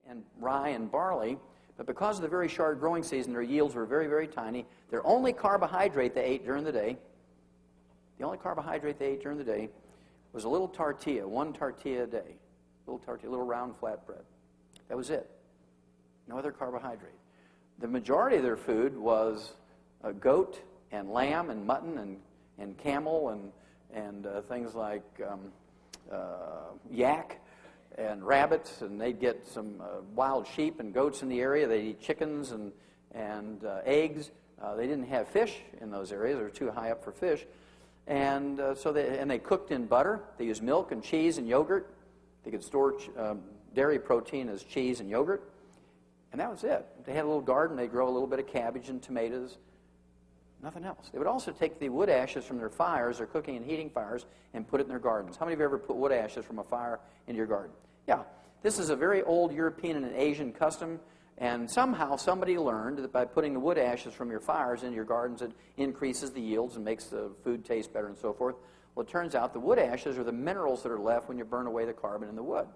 and rye and barley, but because of the very short growing season, their yields were very, very tiny. Their only carbohydrate they ate during the day, was a little tortilla, one tortilla a day. Little tortilla, little round flatbread. That was it. No other carbohydrate. The majority of their food was goat and lamb and mutton and camel and things like yak and rabbits, and they'd get some wild sheep and goats in the area. They'd eat chickens and eggs. They didn't have fish in those areas. They were too high up for fish. And so they cooked in butter. They used milk and cheese and yogurt. They could store dairy protein as cheese and yogurt. And that was it. They had a little garden. They grow a little bit of cabbage and tomatoes. Nothing else. They would also take the wood ashes from their fires, their cooking and heating fires, and put it in their gardens. How many of you ever put wood ashes from a fire into your garden? Yeah. This is a very old European and Asian custom, and somehow somebody learned that by putting the wood ashes from your fires into your gardens, it increases the yields and makes the food taste better and so forth. Well, it turns out the wood ashes are the minerals that are left when you burn away the carbon in the wood.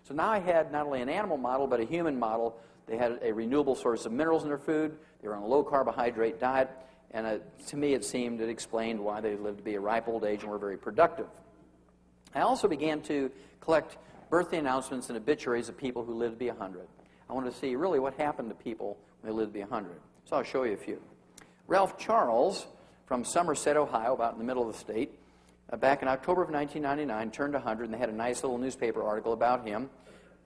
So now I had not only an animal model, but a human model. They had a renewable source of minerals in their food. They were on a low-carbohydrate diet. And to me, it seemed it explained why they lived to be a ripe old age and were very productive. I also began to collect birthday announcements and obituaries of people who lived to be 100. I wanted to see really what happened to people when they lived to be 100. So I'll show you a few. Ralph Charles from Somerset, Ohio, about in the middle of the state, back in October of 1999, turned 100, and they had a nice little newspaper article about him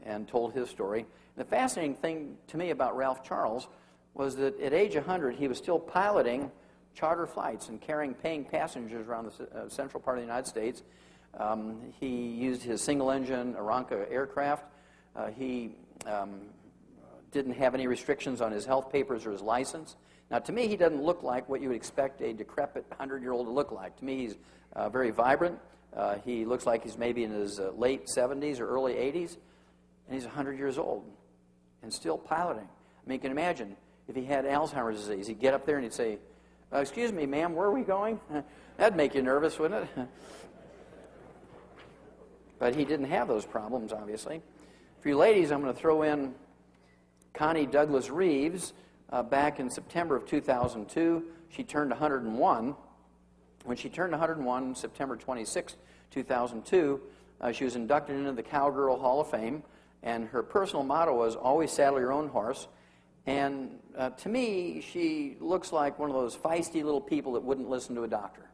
and told his story. And the fascinating thing to me about Ralph Charles was that at age 100, he was still piloting charter flights and paying passengers around the central part of the United States. He used his single-engine Aranca aircraft. He didn't have any restrictions on his health papers or his license. Now, to me, he doesn't look like what you would expect a decrepit 100-year-old to look like. To me, he's very vibrant. He looks like he's maybe in his late 70s or early 80s, and he's 100 years old and still piloting. I mean, you can imagine if he had Alzheimer's disease, he'd get up there and he'd say, "Excuse me, ma'am, where are we going?" That'd make you nervous, wouldn't it? But he didn't have those problems, obviously. For you ladies, I'm going to throw in Connie Douglas Reeves. Back in September of 2002, she turned 101. When she turned 101, September 26, 2002, she was inducted into the Cowgirl Hall of Fame, and her personal motto was, "Always saddle your own horse." And to me, she looks like one of those feisty little people that wouldn't listen to a doctor.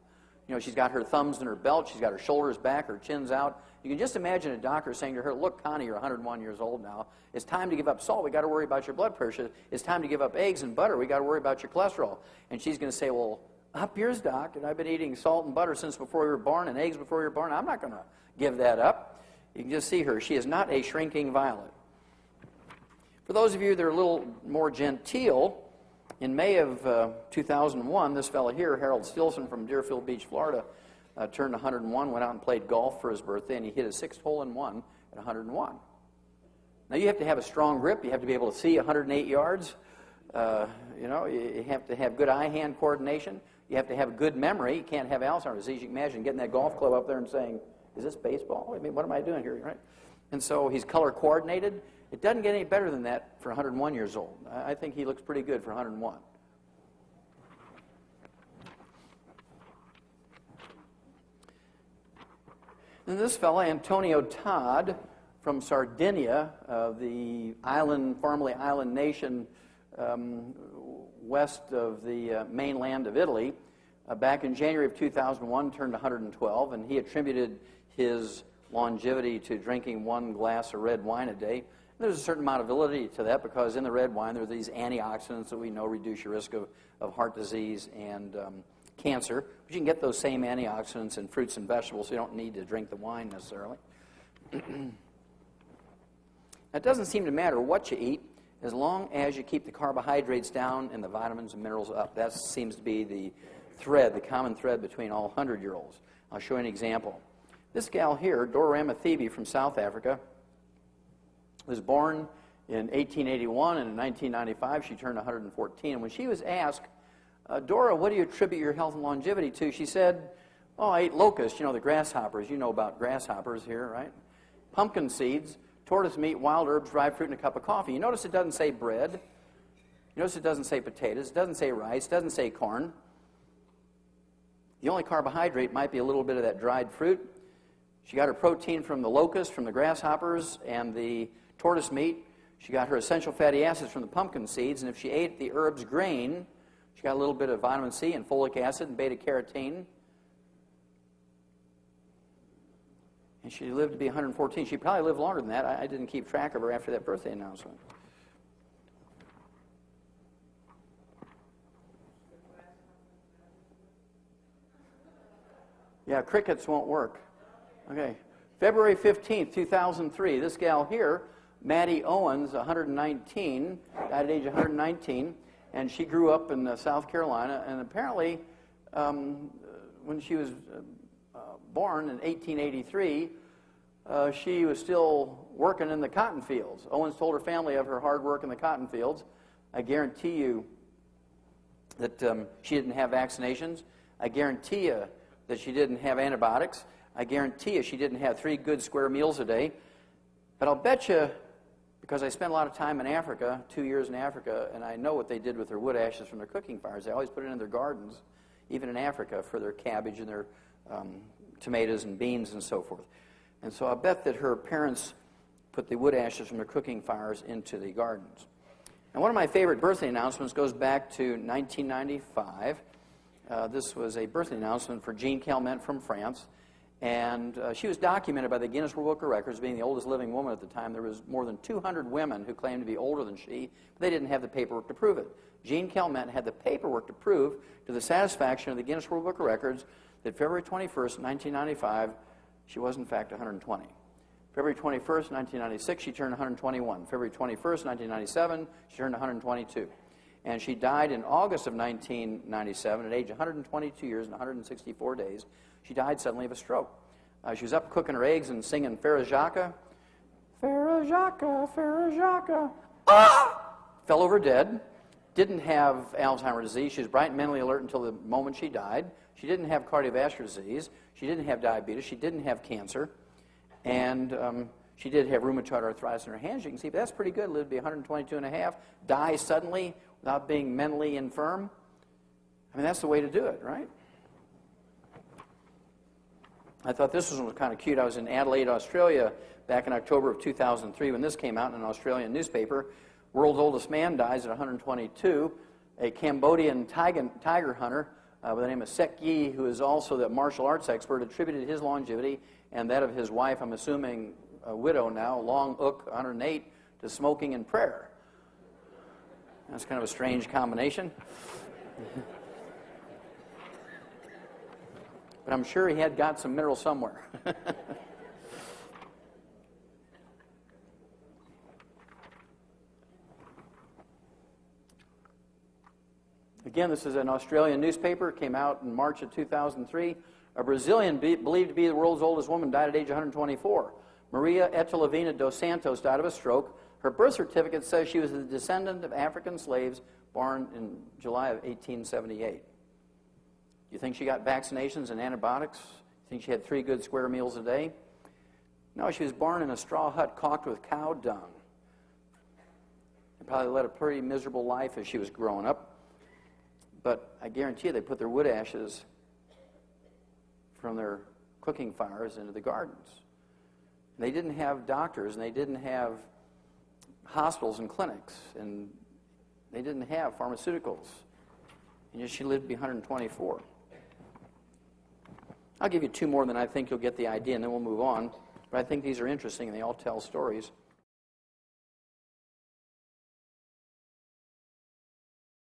You know, she's got her thumbs in her belt, she's got her shoulders back, her chin's out. You can just imagine a doctor saying to her, "Look, Connie, you're 101 years old now. It's time to give up salt. We got to worry about your blood pressure. It's time to give up eggs and butter. We got to worry about your cholesterol." And she's going to say, "Well, up yours, doc, and I've been eating salt and butter since before you were born and eggs before you were born. I'm not going to give that up." You can just see her. She is not a shrinking violet. For those of you that are a little more genteel, in May of 2001, this fellow here, Harold Stilson from Deerfield Beach, Florida, turned 101, went out and played golf for his birthday, and he hit his 6th hole-in-one at 101. Now, you have to have a strong grip. You have to be able to see 108 yards. You know, you have to have good eye-hand coordination. You have to have good memory. You can't have Alzheimer's disease. You can imagine getting that golf club up there and saying, "Is this baseball? I mean, what am I doing here?" Right? And so he's color coordinated. It doesn't get any better than that for 101 years old. I think he looks pretty good for 101. And this fellow, Antonio Todd, from Sardinia, the island, formerly island nation west of the mainland of Italy, back in January of 2001, turned 112, and he attributed his longevity to drinking 1 glass of red wine a day. There's a certain amount of validity to that because in the red wine there are these antioxidants that we know reduce your risk of heart disease and cancer. But you can get those same antioxidants in fruits and vegetables, so you don't need to drink the wine necessarily. It doesn't seem to matter what you eat as long as you keep the carbohydrates down and the vitamins and minerals up. That seems to be the thread, the common thread between all 100-year-olds. I'll show you an example. This gal here, Dora Ramathebe from South Africa, was born in 1881, and in 1995 she turned 114. And when she was asked, "Dora, what do you attribute your health and longevity to?" she said, "Oh, I ate locusts, you know, the grasshoppers. You know about grasshoppers here, right? Pumpkin seeds, tortoise meat, wild herbs, dried fruit, and a cup of coffee. You notice it doesn't say bread. You notice it doesn't say potatoes. It doesn't say rice. It doesn't say corn. The only carbohydrate might be a little bit of that dried fruit. She got her protein from the locusts, from the grasshoppers, and the tortoise meat. She got her essential fatty acids from the pumpkin seeds. And if she ate the herbs grain, she got a little bit of vitamin C and folic acid and beta-carotene. And she lived to be 114. She probably lived longer than that. I didn't keep track of her after that birthday announcement. Yeah, crickets won't work. Okay. February 15th, 2003. This gal here, Maddie Owens, 119, died at age 119, and she grew up in South Carolina. And apparently, when she was born in 1883, she was still working in the cotton fields. Owens told her family of her hard work in the cotton fields. I guarantee you that she didn't have vaccinations. I guarantee you that she didn't have antibiotics. I guarantee you she didn't have 3 good square meals a day. But I'll bet you, because I spent a lot of time in Africa, 2 years in Africa, and I know what they did with their wood ashes from their cooking fires. They always put it in their gardens, even in Africa, for their cabbage and their tomatoes and beans and so forth. And so I bet that her parents put the wood ashes from their cooking fires into the gardens. And one of my favorite birthday announcements goes back to 1995. This was a birthday announcement for Jean Calment from France. And she was documented by the Guinness World Book of Records being the oldest living woman at the time. There was more than 200 women who claimed to be older than she, but they didn't have the paperwork to prove it. Jean Calment had the paperwork to prove, to the satisfaction of the Guinness World Book of Records, that February 21st, 1995, she was in fact 120. February 21st, 1996, she turned 121. February 21st, 1997, she turned 122. And she died in August of 1997 at age 122 years and 164 days. She died suddenly of a stroke. She was up cooking her eggs and singing Farah Jacques. Farah Jacques, Farah Jacques. Ah! Fell over dead. Didn't have Alzheimer's disease. She was bright and mentally alert until the moment she died. She didn't have cardiovascular disease. She didn't have diabetes. She didn't have cancer. And she did have rheumatoid arthritis in her hands. You can see, but that's pretty good. Lived to be 122 and a half. Die suddenly without being mentally infirm. I mean, that's the way to do it, right? I thought this one was kind of cute. I was in Adelaide, Australia, back in October of 2003 when this came out in an Australian newspaper. World's oldest man dies at 122. A Cambodian tiger hunter by the name of Sek Yi, who is also the martial arts expert, attributed his longevity and that of his wife, I'm assuming a widow now, Long Uk, 108, to smoking and prayer. That's kind of a strange combination. But I'm sure he had got some mineral somewhere. Again, this is an Australian newspaper. It came out in March of 2003. A Brazilian believed to be the world's oldest woman died at age 124. Maria Etelvina dos Santos died of a stroke. Her birth certificate says she was a descendant of African slaves born in July of 1878. Do you think she got vaccinations and antibiotics? You think she had 3 good square meals a day? No, she was born in a straw hut caulked with cow dung. And probably led a pretty miserable life as she was growing up. But I guarantee you they put their wood ashes from their cooking fires into the gardens. They didn't have doctors, and they didn't have hospitals and clinics, and they didn't have pharmaceuticals. And yet she lived to be 124. I'll give you 2 more, then I think you'll get the idea, and then we'll move on. But I think these are interesting, and they all tell stories.